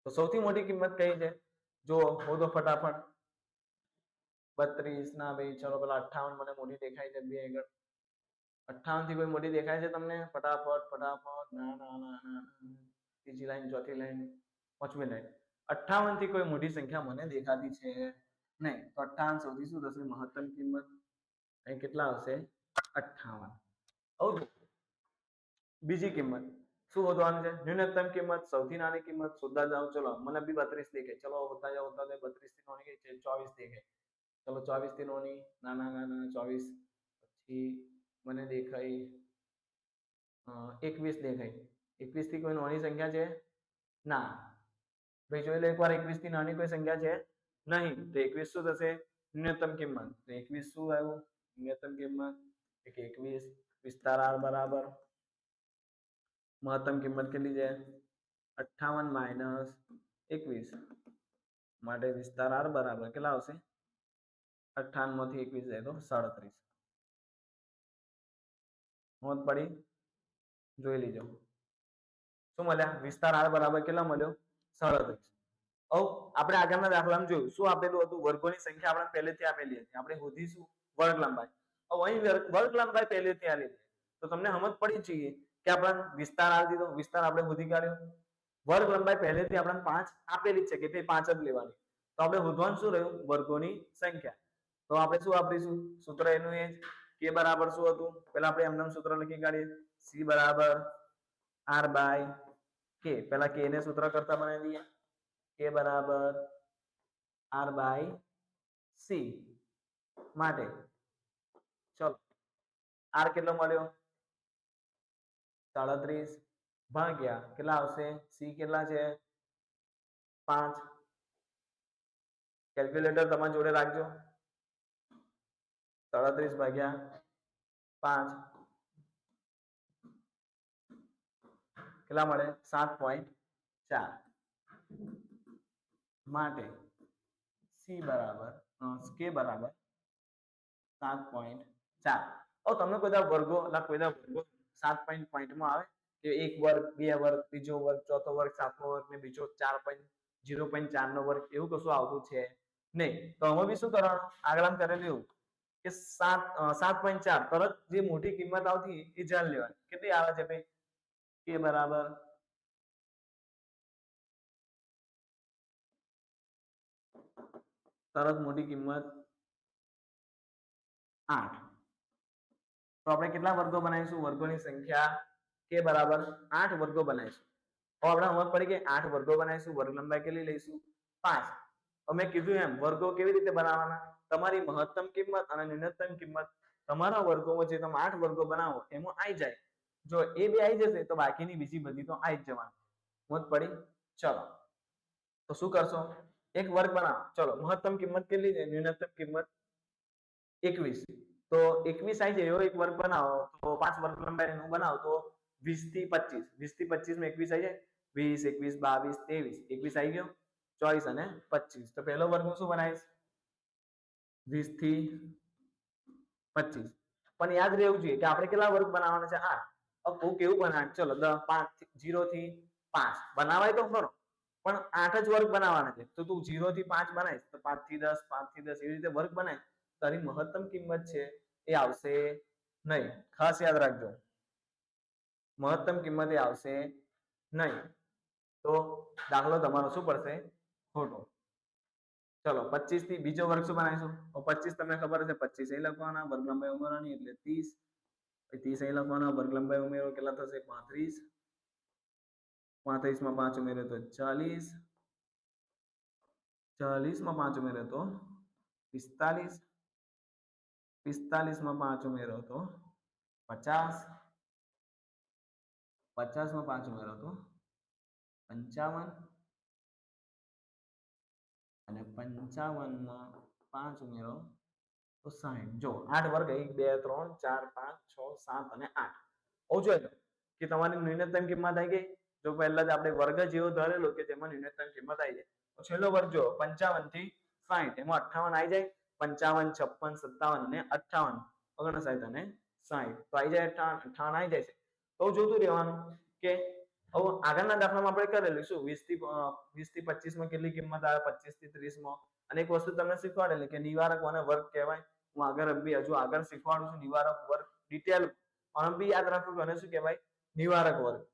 તો સૌથી મોટી કિંમત કઈ છે? જો શોધો ફટાફટ. 32 ના ભાઈ ચલો પેલા 58 મને મોટી દેખાય છે. બે આગળ 58 થી કોઈ મોટી દેખાય છે તમને? ફટાફટ ફટાફટ. ના ના ના ના. ત્રીજી લાઈન, ચોથી લાઈન, પાંચમી લાઈન. 58 થી કોઈ મોટી સંખ્યા મને દેખાતી છે નહીં. તો 58 સૌથી શું થશે? મહત્તમ કિંમત. અહીં કેટલા આવશે? 58. હવે બીજી કિંમત શું શોધવાનું છે? ન્યૂનતમ કિંમત. સૌથી નાની કિંમત શોધવા જાઓ. ચલો મને બી 32 દેખાય. ચલો હોતા જાઓ 32 થી નાની કઈ છે? 24 દેખાય. ચલો 24 થી નાની. ના ના ના ના 24. પછી મને દેખાય 21 દેખાય. 21 થી કોઈ નાની સંખ્યા છે? ના. ભાઈ જોઈ લો એકવાર 21 થી નાની કોઈ સંખ્યા છે નહીં. તો 21 શું થશે? ન્યૂનતમ કિંમત. તો 21 શું આવ્યું? ન્યૂનતમ કિંમત 21. વિસ્તાર r બરાબર મહત્તમ કિંમત કેટલી છે? 58 માઇનસ 21. માટે વિસ્તાર r બરાબર કેટલા આવશે? 58 માંથી 21 જાય તો 37. નોંધ પડી? જોઈ લીજો. શું મળ્યા? વિસ્તાર r બરાબર કેટલા મળ્યો? 37. હવે આપણે આગળના દાખલામાં જોયું શું આપેલું હતું? વર્ગોની સંખ્યા આપણે પહેલેથી આપેલી હતી. આપણે શોધીશું વર્ગ લંબાઈ. હવે અહીં વર્ગ લંબાઈ પહેલેથી આલેલી તો તમને સમજ પડી જોઈએ કે આપણે વિસ્તાર આલી દીધો. વિસ્તાર આપણે શોધી કાઢ્યો. વર્ગ લંબાઈ પહેલેથી આપણે 5 આપેલી છે કે તે 5 જ લેવાની. તો આપણે શોધવાનું શું રહ્યું? વર્ગોની સંખ્યા. તો આપણે શું વાપરીશું? સૂત્ર એનું એ કે બરાબર શું હતું? પહેલા આપણે એમનું સૂત્ર લખી કાઢીએ. c બરાબર r બાય k. પહેલા k ને સૂત્ર કરતા બનાવી દઈએ. k બરાબર r બાય c માટે ચલો r કેટલો મળ્યો? 37 ભાગ્યા કેટલા આવશે? c કેટલા છે? 5. કેલ્ક્યુલેટર તમારી જોડે રાખજો. 37 ભાગ્યા 5 કેટલા મળે? 7.4. માટે c બરાબર k બરાબર 7.4. હવે તમને કોઈ વર્ગો કોઈ વર્ગો 7 પોઈન્ટમાં આવે કે એક વર્ગ, બે વર્ગ, ત્રીજો વર્ગ, ચોથો વર્ગ, સાતમો વર્ગ ને બીજો 0.4 નો વર્ગ એવું કશું આવતું છે નહીં. તો અમે બી શું કરવાનું? આગળ આમ કરેલું એવું કે 7.4 તરત જે મોટી કિંમત આવતી એ જાણ લેવાની. કેટલી આવે છે ભાઈ? k બરાબર તરત મોટી કિંમત 8. તો આપણે કેટલા વર્ગો બનાવીશું? વર્ગોની સંખ્યા k બરાબર 8 વર્ગો બનાવીશું. તો આપણે સમજ પડી કે 8 વર્ગો બનાવીશું. વર્ગ લંબાઈ કેટલી લઈશું? 5. અમે કીધું એમ વર્ગો કેવી રીતે બનાવવાના? તમારી મહત્તમ કિંમત અને ન્યૂનતમ કિંમત તમારા વર્ગોમાં જે તમે 8 વર્ગો બનાવો એમાં આવી જાય. જો એ બે આવી જશે તો બાકીની બીજી બધી તો આવી જ જવાની. સમજ પડી? ચલો તો શું કરશો? એક વર્ગ બનાવો. ચલો મહત્તમ કિંમત કેટલી છે? ન્યૂનતમ કિંમત 21 તો 21 આવી જાય એવો એક વર્ગ બનાવો તો 5 વર્ગ લંબાઈનું બનાવો તો 20 થી 25 20 થી 25 માં 21 આવી જાય 20 21 22 23 21 આવી ગયો 24 અને 25 તો પહેલો વર્ગ હું શું બનાવીશ 20 થી 25 પણ યાદ રહેવું જોઈએ કે આપણે કેટલા વર્ગ બનાવવાના છે 8 अब હું કેવું બનાવ ચલો 5 0 થી 5 બનાવાય તો ખરો પણ 8 જ વર્ગ બનાવવાના છે તો તું 0 થી 5 બનાવીશ તો 5 થી 10 5 થી 10 એવી રીતે વર્ગ બનાય તારી મહત્તમ કિંમત છે એ આવશે નહીં ખાસ યાદ રાખજો મહત્તમ કિંમત એ આવશે નહીં તો દાખલો તમારો શું પડશે ખોટો ચલો 25 થી બીજો વર્ગ શું બનાવીશું તો 25 તમને ખબર છે 25 અહીં લખવાના વર્ગ લંબાઈ ઉમેરવાની એટલે 30 30 અહીં લખવાના વર્ગ લંબાઈ ઉમેરો કેટલા થશે 35 35 માં 5 ઉમેરે તો 40 40 માં 5 ઉમેરે તો 45 45 માં 5 ઉમેરો તો 50 50 માં 5 ઉમેરો તો 55 અને 55 માં 5 ઉમેરો તો 60 જો 8 વર્ગ 1 2 3 4 5 6 7 અને 8 ઓ જોઈ કે તમારી ન્યૂનતમ કિંમત આવી ગઈ જો પહેલા જ આપણે વર્ગ જેવો ધારેલો કે તેમાં ન્યૂનતમ કિંમત આવી જાય તો છેલ્લો વર્ગ જો 55 થી 60 એમાં 58 આવી જાય 55 56 57 અને 58 59 અને 60 તો આવી જાય 58 આવી જાય છે તો જોતું રહેવાનું કે હવે આગળના દાખલામાં આપણે કરેલું શું 20 થી 25 માં કેટલી કિંમત આવે 25 થી 30 માં અને એક વસ્તુ તમને શીખવાડેલી કે નિવારક અને વર્ગ કહેવાય હું આગળ હજુ આગળ શીખવાડું છું નિવારક વર્ગ ડિટેલ પણ બી યાદ રાખો કે આને શું કહેવાય નિવારક વર્ગ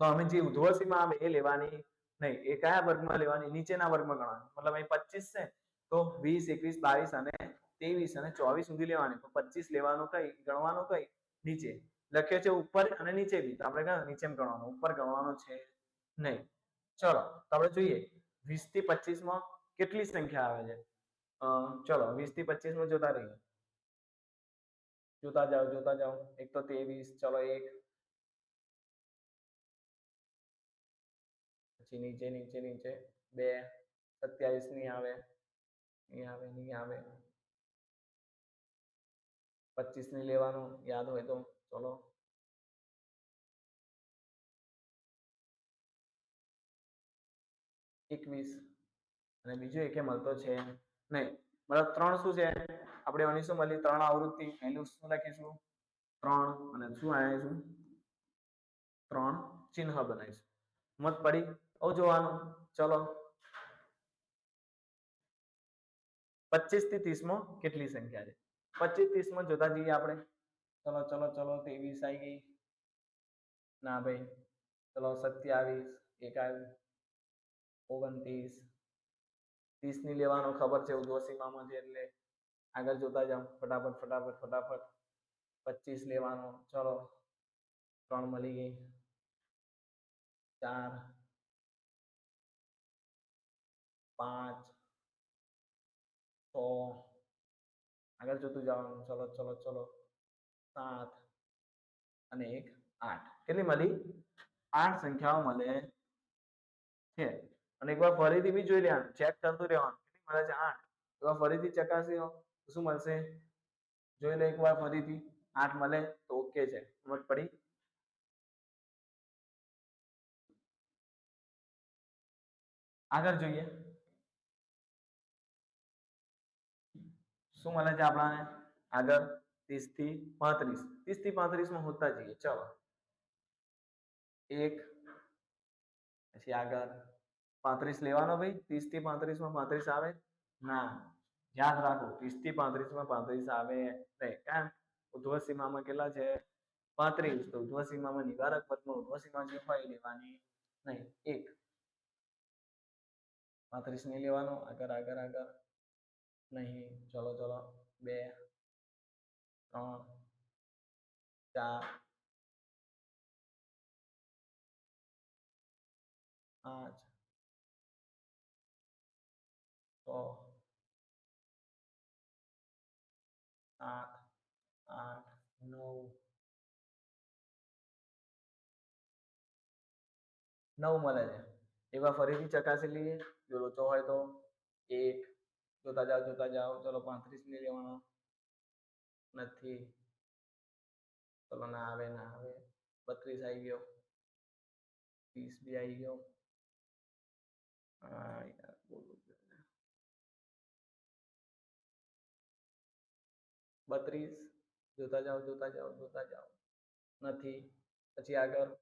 તો અમે જે ઉધ્વસીમાં આવે એ લેવાની નહીં એ કયા વર્ગમાં લેવાની નીચેના વર્ગમાં ગણવાની મતલબ અહીં 25 છે તો 20 21 22 અને 23 અને 24 સુધી લેવાની તો 25 લેવાનું કઈ ગણવાનું કઈ નીચે લખ્યો છે ઉપર અને નીચે બી તો આપણે કયા નીચે ગણવાનું ઉપર ગણવાનું છે નહીં ચલો તો આપણે જોઈએ 20 થી 25 માં કેટલી સંખ્યા આવે છે ચલો 20 થી 25 માં જોતા રહીએ જોતા જાઓ એક તો 23 ચલો એક પછી નીચે નીચે નીચે 2 27 નહીં આવે નહીં આવે નહીં આવે 25 ની લેવાનું યાદ હોય તો ચલો 21 અને બીજો એકે મળતો છે નહીં મતલબ 3 શું છે આપણે આની શું મળી 3 આવૃત્તિ પહેલું શું લખીશું 3 અને શું આવીશું 3 ચિહ્ન બનાવીશું મત પડી ઓ જોવાનું ચલો 25 થી 30 માં કેટલી સંખ્યા છે 25 30 માં જોતા જઈએ આપણે ચલો ચલો ચલો 23 આવી ગઈ ના ભાઈ ચલો 27 21 29 30 ની લેવાનો ખબર છે ઉર્ધ્વસીમામાં છે એટલે આગળ જોતા જાઓ ફટાફટ ફટાફટ ફટાફટ 25 લેવાનો ચલો 3 મળી ગઈ 4 5 6 આગળ જોતું જવાનું ચલો ચલો ચલો 7 અને 1 8 કેટલી મળી 8 સંખ્યાઓ મળે છે અને એકવાર ફરીથી બી જોઈ લેવાનું ચેક કરતું રહેવાનું કેટલી મળે છે 8 એકવાર ફરીથી ચકાસી લો શું મળશે જોઈ લે એકવાર ફરીથી 8 મળે તો ઓકે છે સમજ પડી આગળ જોઈએ શું મળે છે આપણાને આગળ 30 થી 35 30 થી 35 માં હોતા જઈએ ચલો 1 પછી આગળ 35 લેવાનો ભાઈ 30 થી 35 માં 35 આવે ના યાદ રાખો 30 થી 35 માં 35 આવે નહીં કેમ ઉર્ધ્વસીમામાં કેટલા છે 35 તો ઉર્ધ્વસીમામાં નિવારક વર્ગમાં ઉર્ધ્વસીમા જે હોય એ લેવાની નહીં 1 35 નહીં લેવાનો આગળ આગળ આગળ નહીં ચલો ચલો 2 3 4 5 6 7 8 9 9 મળે છે એકવાર ફરીથી ચકાસી લઈએ જો લોચો હોય તો 1 જોતા જાઓ ચલો 35 લઈ લેવાનો નથી ચલો ના આવે 32 આવી ગયો 30 બી આવી ગયો યાર બોલું 32 જોતા જાઓ નથી પછી આગળ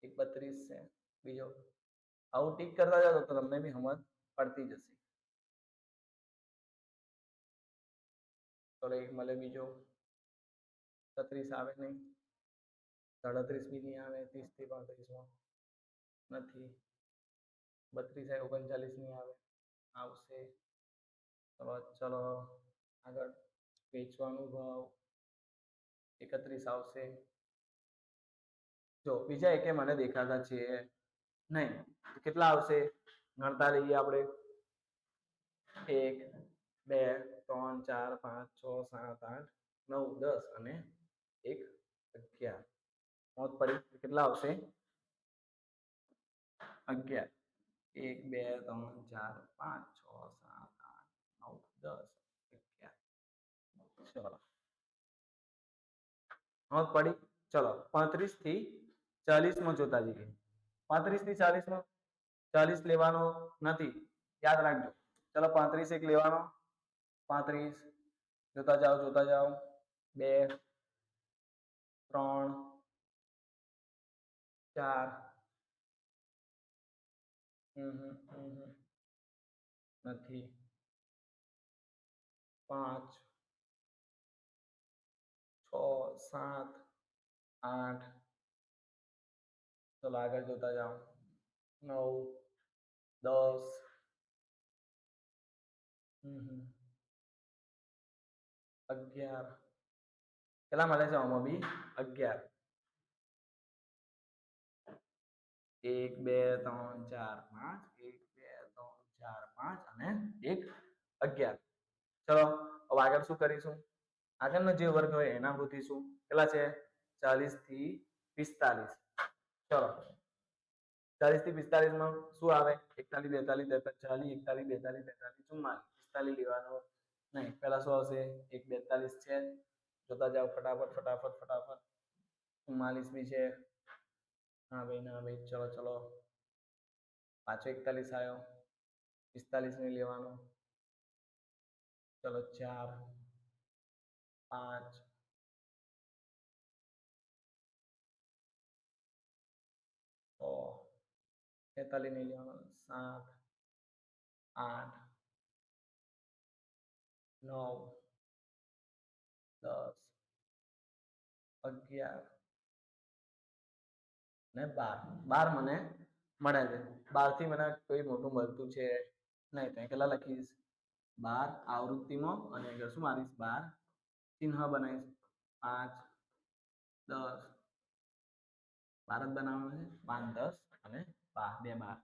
એક 32 છે બીજો આવું ટીક કરતા જાઓ તો તમને બી સમજ પડતી જશે ચલો એક મળે બીજો 36 આવે નહીં 37 બી નહીં આવે 30 થી 35 માં નથી 32 આવે 39 નહીં આવે આવશે ચલો આગળ વેચવાનો ભાવ 31 આવશે જો બીજા એકે મને દેખાતા છે નહીં કેટલા આવશે ગણતા રહીએ આપણે 1 2 3 4 5 6 7 8 9 10 અને 1 11 મોત પડી કેટલા આવશે 11 1 2 3 4 5 6 7 8 9 10 11 ચલો મોત પડી ચલો 35 થી 40 માં જોતા જઈએ 35 થી 40 માં 40 લેવાનો નથી યાદ રાખજો ચલો 35 એક લેવાનો 35 જોતા જાઓ 2 3 4 નથી 5 6 7 8 ચલો આગળ જોતા જાઓ 9 10 11 કેટલા મળે છે આમાં બી 11 1 2 3 4 5 1 2 3 4 5 અને 1 11 ચલો હવે આગળ શું કરીશું આગળનો જે વર્ગ હોય એના ગોતીશું કેટલા છે 40 થી 45 ચલો 40 થી 45 માં શું આવે 41 42 43 40 41 42 43 44 45 લેવાનો નહીં પહેલા શું આવશે 1 42 છે જોતા જાઓ ફટાફટ 44 બી છે ના ભાઈ ચલો પાછો 41 આવ્યો 45 નહીં લેવાનો ચલો 4 5 46 નહીં લેવાનો 7 8 9 10 11 ને 12 મને મળે છે 12 થી મને કોઈ મોટું મળતું છે નહીં તો કેટલા લખીશ 12 આવૃત્તિમાં અને આગળ શું મારીશ 12 ચિહ્ન બનાવીશ 5 10 12 બનાવવાનું છે 5 10 અને 12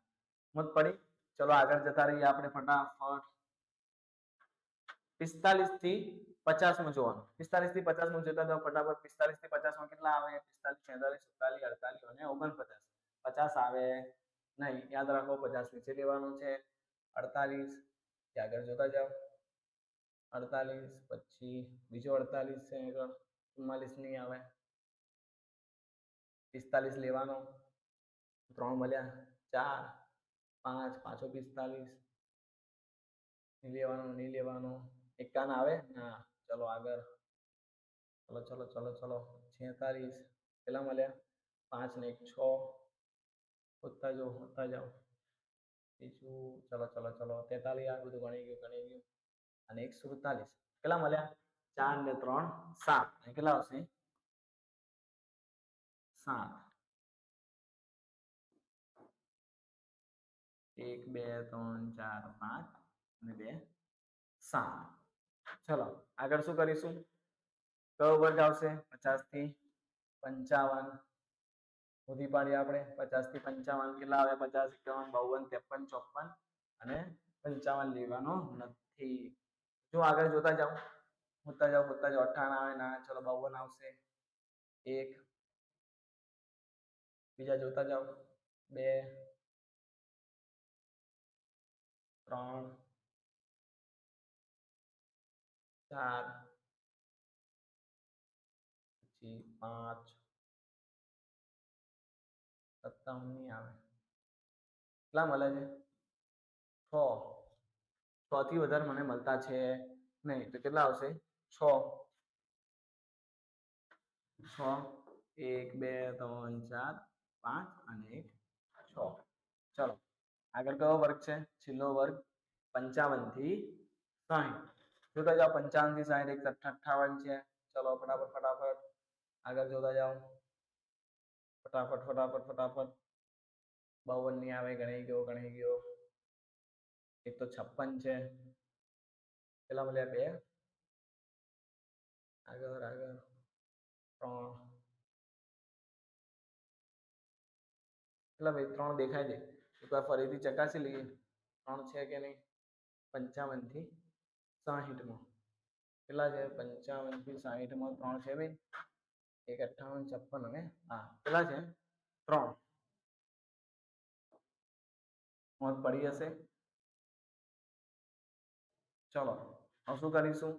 મત પડી ચલો આગળ જતા રહીએ આપણે ફટાફટ 45 થી 50 માં જોવાનું 45 થી 50 માં જોતા જાઓ ફટાફટ 45 થી 50 માં કેટલા આવે 45 46 47 48 અને 49 50 આવે નહીં યાદ રાખો 50 નીચે લેવાનું છે 48 આગળ જોતા જાઓ 48 પછી બીજો 48 છે આગળ 44 નહીં આવે 45 લેવાનો 3 મળ્યા 4 5 પાછો 45 નહીં લેવાનો 51 આવે ના ચલો આગળ ચલો 46 કેટલા મળ્યા 5 ને 1 6 હોતા જાઓ બીજું ચલો 43 આ બધું ગણી ગયું અને 147 કેટલા મળ્યા 4 ને 3 7 કેટલા આવશે 7 1 2 3 4 5 અને 2 7 ચલો આગળ શું કરીશું કયો વર્ગ આવશે 50 થી 55 શોધી પાડીએ આપણે 50 થી 55 કેટલા આવે 50 51 52 53 54 અને 55 લેવાનો નથી જો આગળ જોતા જાઓ હોતા જાઓ 58 આવે ના ચલો 52 આવશે 1 બીજા જોતા જાઓ 2 3 4 પછી 5 57 નહીં આવે. કેટલા મળે છે? 6 થી વધારે મને મળતા છે નહીં. તો કેટલા આવશે? 6 1 2 3 4 5 અને 1 6. ચલો આગળ કયો વર્ગ છે? છેલ્લો વર્ગ 55 થી 60. જોતા જાઓ 55 થી 60 એક 58 છે. ચલો ફટાફટ આગળ જોતા જાઓ. ફટાફટ 52 નહીં આવે. ગણાઈ ગયો. એક તો 56 છે. પેલા મળ્યા 2. આગળ 3 કેટલા ભાઈ? 3 દેખાય છે. એકવાર ફરીથી ચકાસી લઈએ 3 છે કે નહીં. 55 થી 60 માં કેટલા છે? 55 થી 60 માં 3 છે ભાઈ. 1 58 56 અને કેટલા છે? 3 નોંધ પડી હશે. ચલો હવે શું કરીશું?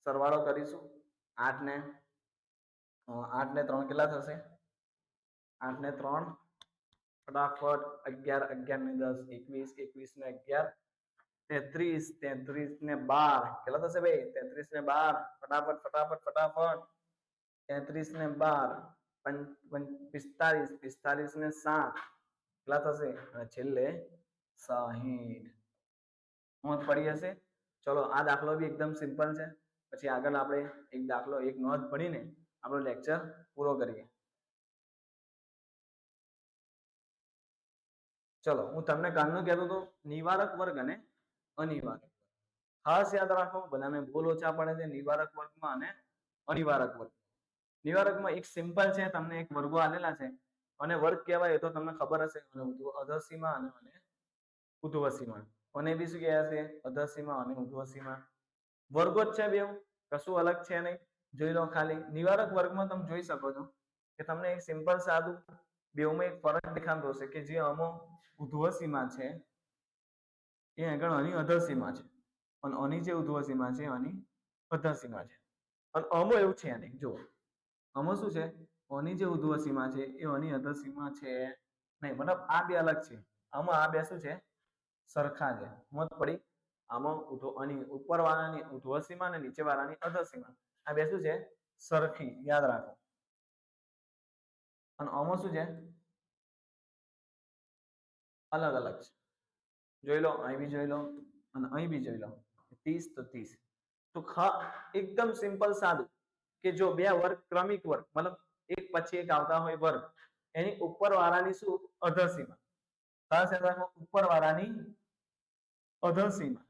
સરવાળો કરીશું. 8 ને 3 કેટલા થશે? 8 ને 3 ફટાફટ 11 11 ને 10 21 21 ને 11 33 33 ને 12 કેટલા થશે ભાઈ? 33 ને 12 ફટાફટ 33 ને 12 45 45 ને 7 કેટલા થશે? અને છેલ્લે 60. નોંધ પડી હશે. ચલો આ દાખલો બી એકદમ સિમ્પલ છે. પછી આગળ આપણે એક દાખલો એક નોંધ પડીને આપણો લેક્ચર પૂરો કરીએ. ચલો હું તમને કાલનું કહેતો હતો નિવારક વર્ગ અને અનિવારક. ખાસ યાદ રાખો, બધાને બોલ ઓછા પડે છે નિવારક વર્ગમાં અને અનિવારક વર્ગ. નિવારકમાં એક સિમ્પલ છે, તમને એક વર્ગો આલેલા છે અને વર્ગ કહેવાય એ તો તમને ખબર હશે. અધસીમા અને ઉર્ધ્વસીમા. અને બી શું કહેવાય છે? અધસીમા અને ઉર્ધ્વસીમા. વર્ગો જ છે બે, કશું અલગ છે નહીં. જોઈ લો ખાલી નિવારક વર્ગમાં તમે જોઈ શકો છો કે તમને એક સિમ્પલ સાદું બેવમાં એક ફરક દેખાતો હશે કે જે આમાં ઉર્ધ્વસીમા છે એ આગળ આની અધસીમા છે અને આની જે ઉર્ધ્વસીમા છે આની અધસીમા છે. અને આમાં એવું છે નહીં. જો આમાં શું છે? આની જે ઉર્ધ્વસીમા છે એ આની અધસીમા છે નહીં. મતલબ આ બે અલગ છે. આમાં આ બે શું છે? સરખા છે. સમજ પડી? આમાં આની ઉપરવાળાની ઉર્ધ્વસીમા અને નીચેવાળાની અધસીમા આ બે શું છે? સરખી. યાદ રાખો. અને આમાં શું છે? અલગ અલગ છે. જોઈ લો, અહીં બી જોઈ લો અને અહીં બી જોઈ લો. 30 તો 30. તો એકદમ સિમ્પલ સાદું કે જો બે વર્ગ ક્રમિક વર્ગ મતલબ એક પછી એક આવતા હોય વર્ગ, એની ઉપરવાળાની શું? અધસીમા. ખાસ યાદ રાખો, ઉપરવાળાની અધસીમા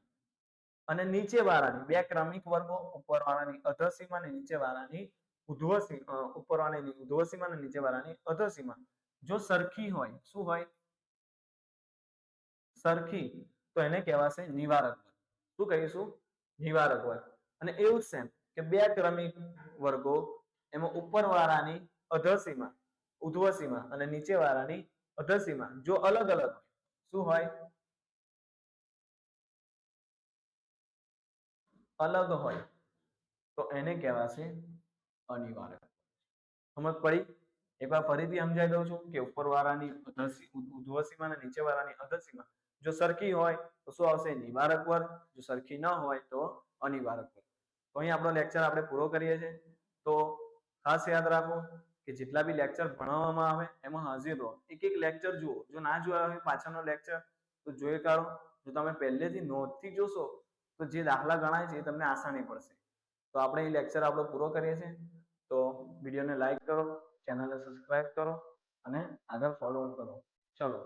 અને નીચેવાળાની બે ક્રમિક વર્ગો, ઉપરવાળાની અધસીમા અને નીચેવાળાની ઉર્ધ્વસીમા. ઉપરવાળાની ઉર્ધ્વસીમા અને નીચેવાળાની અધસીમા જો સરખી હોય, શું હોય? સરખી, તો એને કહેવાશે નિવારક વર્ગ. શું કહીશું? નિવારક વર્ગ. અને એવું જ સેમ કે બે ક્રમિક વર્ગો એમાં ઉપરવાળાની અધસીમા ઉર્ધ્વસીમા અને નીચેવાળાની અધસીમા જો અલગ અલગ હોય, શું હોય? અલગ હોય તો એને કહેવાશે અનિવારક. સમજ પડી? એકવાર ફરીથી સમજાવી દઉં છું કે ઉપરવાળાની ઉર્ધ્વસીમા અને નીચેવાળાની અધસીમા જો સરખી હોય તો શું આવશે? નિવારક વર્ગ. જો સરખી ન હોય તો અનિવારક વર્ગ. તો અહીં આપણો લેક્ચર આપણે પૂરો કરીએ છીએ. તો ખાસ યાદ રાખો કે જેટલા બી લેક્ચર ભણાવવામાં આવે એમાં હાજર રહો. એક એક લેક્ચર જુઓ. જો ના જોયા હોય પાછળનો લેક્ચર તો જોઈ કાઢો. જો તમે પહેલેથી નોટથી જોશો તો જે દાખલા ગણાય છે એ તમને આસાની પડશે. તો આપણે એ લેક્ચર આપણો પૂરો કરીએ છીએ. તો વિડીયોને લાઈક કરો, ચેનલને સબસ્ક્રાઇબ કરો અને આગળ ફોલો કરો. ચલો.